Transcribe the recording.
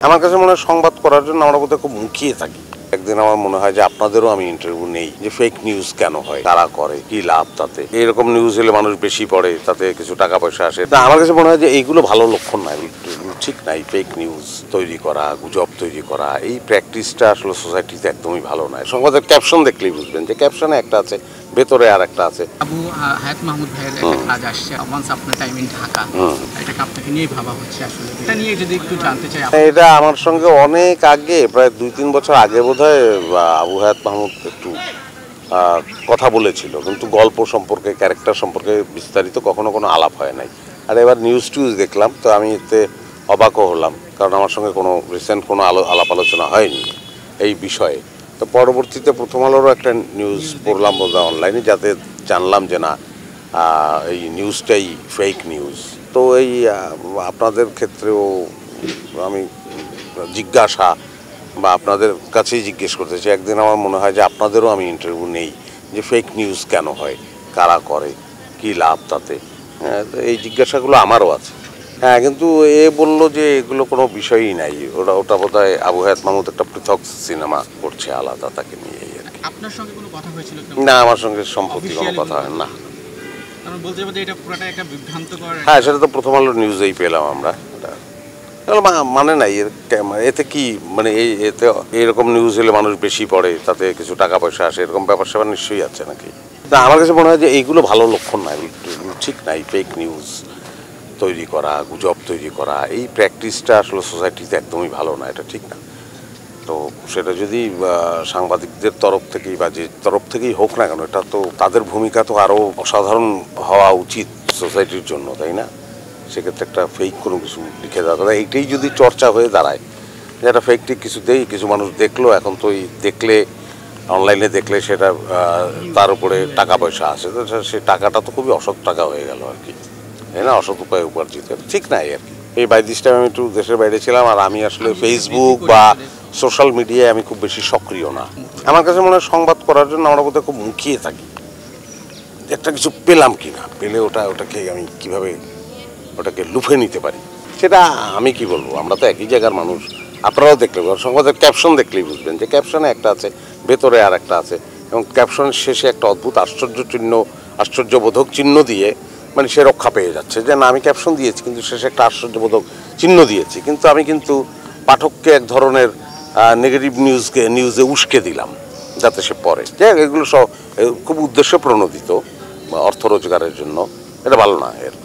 আমার কাছে মনে হয় সংবাদ করার জন্য আমরা বোধহয় খুব মুখিয়ে থাকি। একদিন আমার মনে হয় যে আপনাদেরও আমি ইন্টারভিউ নেই, যে ফেক নিউজ কেন হয়, কারা করে, কি লাভ তাতে, এরকম নিউজ হলে মানুষ বেশি পড়ে, তাতে কিছু টাকা পয়সা আসে। তা আমার কাছে মনে হয় যে এইগুলো ভালো লক্ষণ নাই, ঠিক নাই। ফেক নিউজ তৈরি করা, গুজব তৈরি করা, এই প্র্যাকটিসটা আসলে সোসাইটিতে একদমই ভালো নয়। সংবাদের ক্যাপশন দেখলেই বুঝবেন যে ক্যাপশনে একটা আছে, ভেতরে আর একটা আছে। আবু হায়াত মাহমুদ ভাইয়ের একটা কাজ আসছে, once upon time in Dhaka, এটাকে আপনাকে নিয়ে ভাবা হচ্ছে আসলে, এটা নিয়ে যদি একটু জানতে চাই। এটা আমার সঙ্গে অনেক আগে, প্রায় 2-3 বছর আগে বোধহয় আবু হায়াত মাহমুদ একটু কথা বলেছিল, কিন্তু গল্প সম্পর্কে, ক্যারেক্টার সম্পর্কে বিস্তারিত কখনো কোনো আলাপ হয় নাই। আর এবার নিউজ দেখলাম, তো আমি এতে অবাকও হলাম, কারণ আমার সঙ্গে কোনো রিসেন্ট কোনো আলাপ আলোচনা হয়নি এই বিষয়ে। তো পরবর্তীতে প্রথম আলোরও একটা নিউজ পড়লাম বোধহয় অনলাইনে, যাতে জানলাম যে না, এই নিউজটাই ফেক নিউজ। তো এই আপনাদের ক্ষেত্রেও আমি জিজ্ঞাসা বা আপনাদের কাছেই জিজ্ঞেস করতে চাই, একদিন আমার মনে হয় যে আপনাদেরও আমি ইন্টারভিউ নেই, যে ফেক নিউজ কেন হয়, কারা করে, কি লাভ তাতে। এই জিজ্ঞাসাগুলো আমারও আছে। হ্যাঁ, কিন্তু এ বললো যে এগুলো কোনো বিষয়ই নাই, ওটা বোধহয় আবু হায়াত মাহমুদ একটা পৃথক সিনেমা করছে আলাদা, তাকে নিয়ে আর কি। আপনার সঙ্গে কোনো কথা হয়েছিল না, আমার সঙ্গে সম্প্রতি কোনো কথা হয় না। আমি বলতে চাই যে এটা পুরোটা একটা বিভ্রান্তকর। হ্যাঁ, সেটা তো প্রথম আলোর নিউজেই পেলাম আমরা। মানে নাই এতে কি, মানে এতে এরকম নিউজ হলে মানুষ বেশি পড়ে, তাতে কিছু টাকা পয়সা আসে, এরকম ব্যাপার স্যাপার নিশ্চয়ই আছে নাকি। তা আমার কাছে মনে হয় যে এইগুলো ভালো লক্ষণ নাই, ঠিক নাই। ফেক নিউজ তৈরি করা, গুজব তৈরি করা, এই প্র্যাকটিসটা আসলে সোসাইটিতে একদমই ভালো না, এটা ঠিক না। তো সেটা যদি সাংবাদিকদের তরফ থেকেই বা যে তরফ থেকেই হোক না কেন, এটা তো তাদের ভূমিকা তো আরও অসাধারণ হওয়া উচিত সোসাইটির জন্য, তাই না? সেক্ষেত্রে একটা ফেক কোনো কিছু লিখে দেওয়া কথা, এইটাই যদি চর্চা হয়ে দাঁড়ায়, যে একটা ফেক ঠিক কিছুতেই কিছু মানুষ দেখলো, এখন তো এই দেখলে, অনলাইনে দেখলে সেটা তার উপরে টাকা পয়সা আসে, তো সেই টাকাটা তো খুবই অসৎ টাকা হয়ে গেল আর কি, তাই না? অসৎ উপায়ে উপার্জিত, ঠিক নাই আর কি। এই দিস টাইম আমি একটু দেশের বাইরে ছিলাম, আর আমি আসলে ফেসবুক বা সোশ্যাল মিডিয়ায় আমি খুব বেশি সক্রিয় না। আমার কাছে মনে হয় সংবাদ করার জন্য আমরা বোধহয় খুব মুখিয়ে থাকি, একটা কিছু পেলাম কি না, পেলে ওটাকে আমি কিভাবে ওটাকে লুফে নিতে পারি, সেটা আমি কি বলবো, আমরা তো একই জায়গার মানুষ। আপনারাও দেখলে, সংবাদের ক্যাপশন দেখলেই বুঝবেন যে ক্যাপশনে একটা আছে, ভেতরে আর একটা আছে, এবং ক্যাপশনের শেষে একটা অদ্ভুত আশ্চর্যবোধক চিহ্ন দিয়ে মানে সে রক্ষা পেয়ে যাচ্ছে, যে না আমি ক্যাপশন দিয়েছি কিন্তু শেষে একটা আশ্চর্যবোধক চিহ্ন দিয়েছি, কিন্তু আমি কিন্তু পাঠককে এক ধরনের নেগেটিভ নিউজে উস্কে দিলাম যাতে সে পড়ে। যে এগুলো সব খুব উদ্দেশ্য প্রণোদিত, অর্থ রোজগারের জন্য, এটা ভালো না এর।